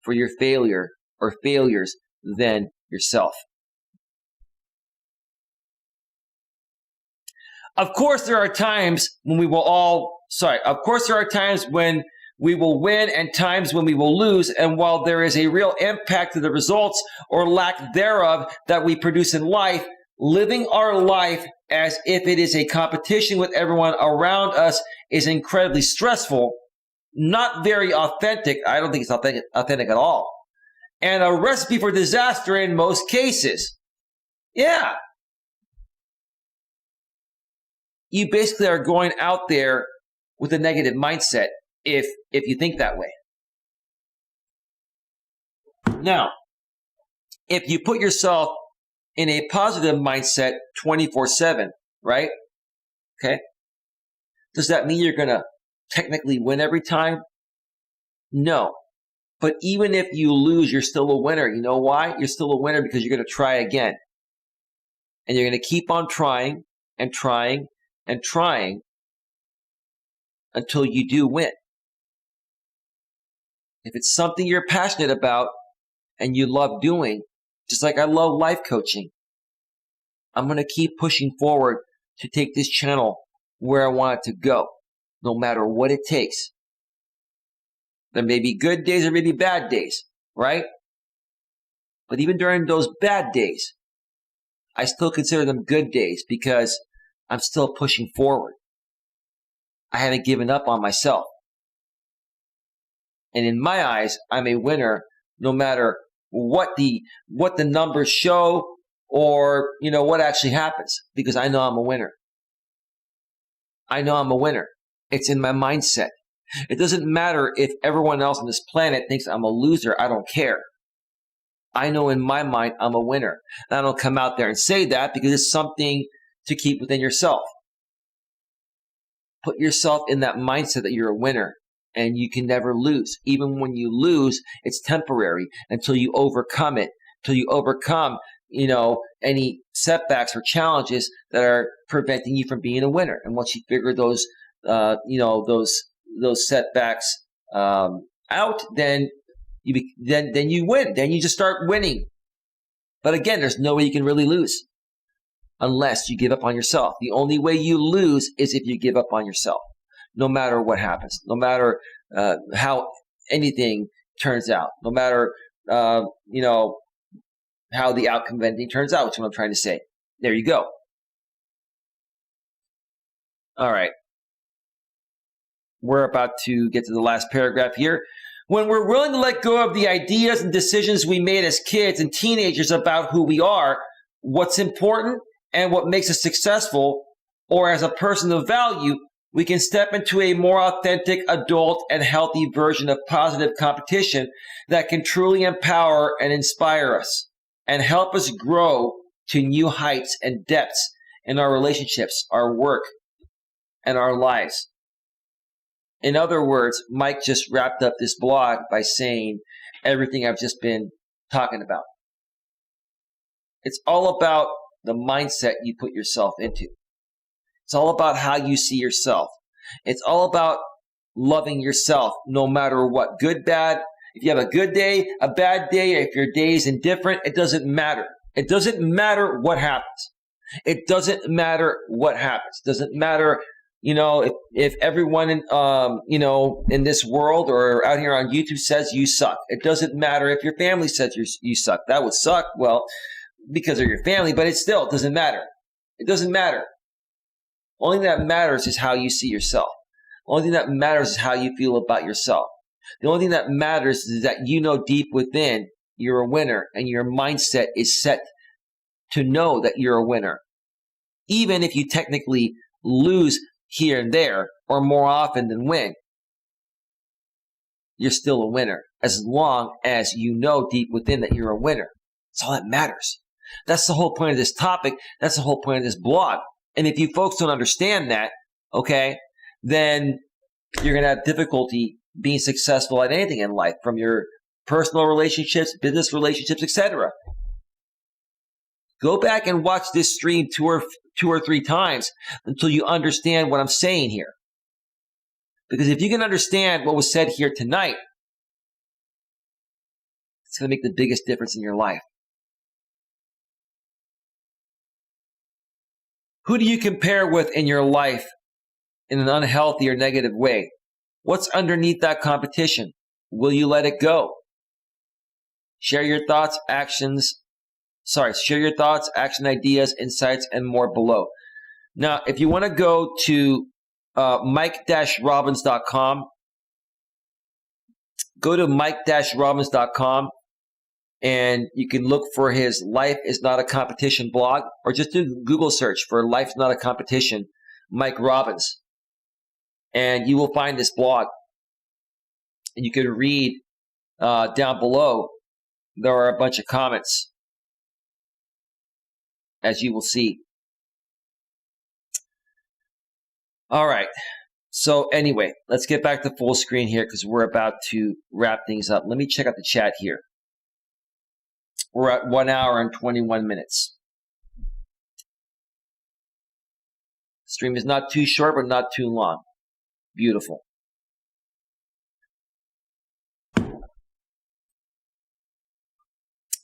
for your failure or failures than yourself. Of course, there are times when we will win and times when we will lose. And while there is a real impact to the results or lack thereof that we produce in life, living our life as if it is a competition with everyone around us is incredibly stressful, not very authentic. I don't think it's authentic at all. And a recipe for disaster in most cases. Yeah. You basically are going out there with a negative mindset if you think that way. Now, if you put yourself in a positive mindset 24/7, right? Okay. Does that mean you're going to technically win every time? No. But even if you lose, you're still a winner. You know why? You're still a winner because you're going to try again. And you're going to keep on trying and trying and trying until you do win. If it's something you're passionate about and you love doing, just like I love life coaching, I'm going to keep pushing forward to take this channel where I want it to go, no matter what it takes. There may be good days or maybe bad days, right? But even during those bad days, I still consider them good days because I'm still pushing forward. I haven't given up on myself. And in my eyes, I'm a winner no matter what the numbers show or, what actually happens, because I know I'm a winner. I know I'm a winner. It's in my mindset. It doesn't matter if everyone else on this planet thinks I'm a loser. I don't care. I know in my mind I'm a winner. And I don't come out there and say that because it's something to keep within yourself. Put yourself in that mindset that you're a winner and you can never lose. Even when you lose, it's temporary until you overcome it, until you overcome, any setbacks or challenges that are preventing you from being a winner. And once you figure those setbacks out, then you win. Then you just start winning. But again, there's no way you can really lose unless you give up on yourself. The only way you lose is if you give up on yourself, no matter what happens, no matter how anything turns out, no matter how the outcome of anything turns out, which is what I'm trying to say. There you go. All right. We're about to get to the last paragraph here. When we're willing to let go of the ideas and decisions we made as kids and teenagers about who we are, what's important, and what makes us successful, or as a person of value, we can step into a more authentic, adult, and healthy version of positive competition that can truly empower and inspire us and help us grow to new heights and depths in our relationships, our work, and our lives. In other words, Mike just wrapped up this blog by saying everything I've just been talking about. It's all about the mindset you put yourself into. It's all about how you see yourself. It's all about loving yourself no matter what, good, bad. If you have a good day, a bad day, if your day is indifferent, it doesn't matter. It doesn't matter what happens. It doesn't matter what happens. It doesn't matter, if everyone in this world or out here on YouTube says you suck. It doesn't matter if your family says you suck. That would suck, well, because of your family, but it doesn't matter. It doesn't matter. Only thing that matters is how you see yourself. The only thing that matters is how you feel about yourself. The only thing that matters is that deep within you're a winner and your mindset is set to know that you're a winner. Even if you technically lose here and there or more often than win, you're still a winner as long as you know deep within that you're a winner. That's all that matters. That's the whole point of this topic. That's the whole point of this blog. And if you folks don't understand that, okay, then you're going to have difficulty being successful at anything in life, from your personal relationships, business relationships, etc. Go back and watch this stream two or three times until you understand what I'm saying here. Because if you can understand what was said here tonight, it's going to make the biggest difference in your life. Who do you compare with in your life in an unhealthy or negative way? What's underneath that competition? Will you let it go? Share your thoughts, action ideas, insights, and more below. Now, if you want to go to mike-robbins.com, go to mike-robbins.com, and you can look for his Life is Not a Competition blog, or just do Google search for Life's Not a Competition, Mike Robbins. And you will find this blog. And you can read down below. There are a bunch of comments, as you will see. All right. So anyway, let's get back to full screen here because we're about to wrap things up. Let me check out the chat here. We're at 1 hour and 21 minutes. Stream is not too short, but not too long. Beautiful.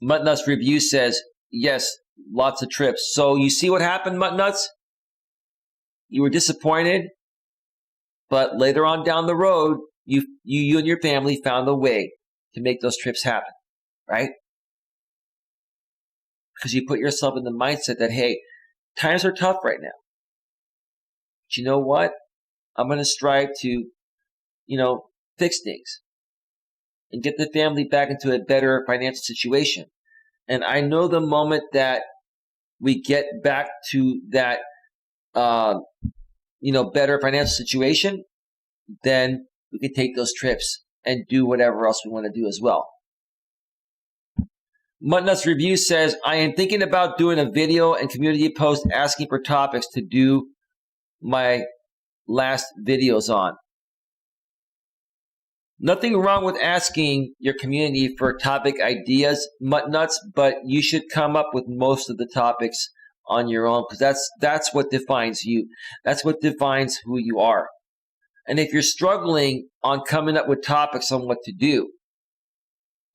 Muttnuts Review says, yes, lots of trips. So you see what happened, Muttnuts? You were disappointed, but later on down the road, you and your family found a way to make those trips happen, right? Because you put yourself in the mindset that, hey, times are tough right now. But you know what? I'm going to strive to, fix things and get the family back into a better financial situation. And I know the moment that we get back to that, better financial situation, then we can take those trips and do whatever else we want to do as well. Mutnuts Review says, I am thinking about doing a video and community post asking for topics to do my last videos on. Nothing wrong with asking your community for topic ideas, Mutnuts, but you should come up with most of the topics on your own, because that's what defines you. That's what defines who you are. And if you're struggling on coming up with topics on what to do,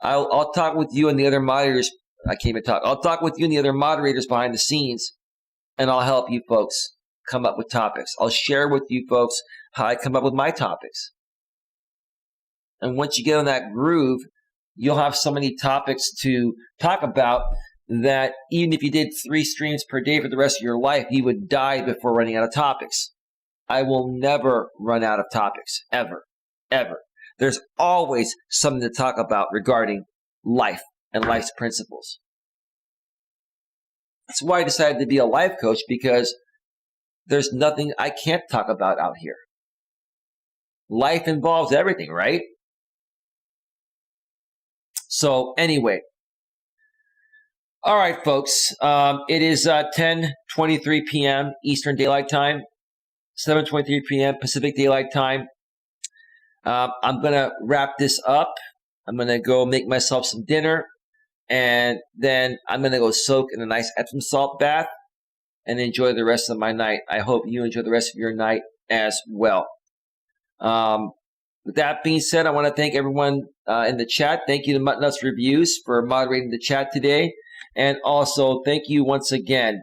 I'll talk with you and the other moderators. I can't even talk. I'll talk with you and the other moderators behind the scenes, and I'll help you folks come up with topics. I'll share with you folks how I come up with my topics. And once you get on that groove, you'll have so many topics to talk about that even if you did 3 streams per day for the rest of your life, you would die before running out of topics. I will never run out of topics, ever, ever. There's always something to talk about regarding life and life's principles. That's why I decided to be a life coach, because there's nothing I can't talk about out here. Life involves everything, right? So anyway, all right, folks. It is 10:23 p.m. Eastern Daylight Time, 7:23 p.m. Pacific Daylight Time. I'm going to wrap this up. I'm going to go make myself some dinner, and then I'm going to go soak in a nice Epsom salt bath and enjoy the rest of my night. I hope you enjoy the rest of your night as well. With that being said, I want to thank everyone in the chat. Thank you to Mutnuts Reviews for moderating the chat today. And also, thank you once again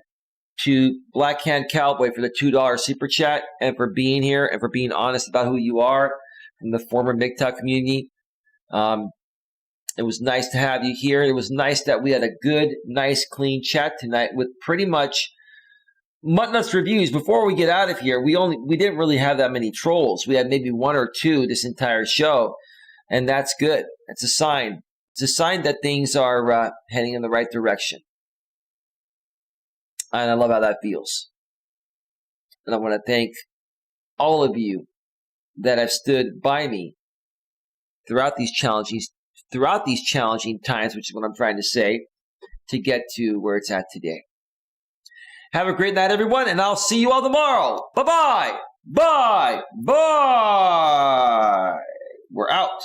to Black Hand Cowboy for the $2 super chat and for being here and for being honest about who you are from the former MGTOW community. It was nice to have you here. It was nice that we had a good, nice, clean chat tonight with pretty much Mutnuts Reviews. Before we get out of here, we didn't really have that many trolls. We had maybe 1 or 2 this entire show, and that's good. It's a sign. It's a sign that things are heading in the right direction. And I love how that feels. And I want to thank all of you that have stood by me throughout these challenging times, which is what I'm trying to say, to get to where it's at today. Have a great night, everyone, and I'll see you all tomorrow. Bye-bye. Bye. Bye. We're out.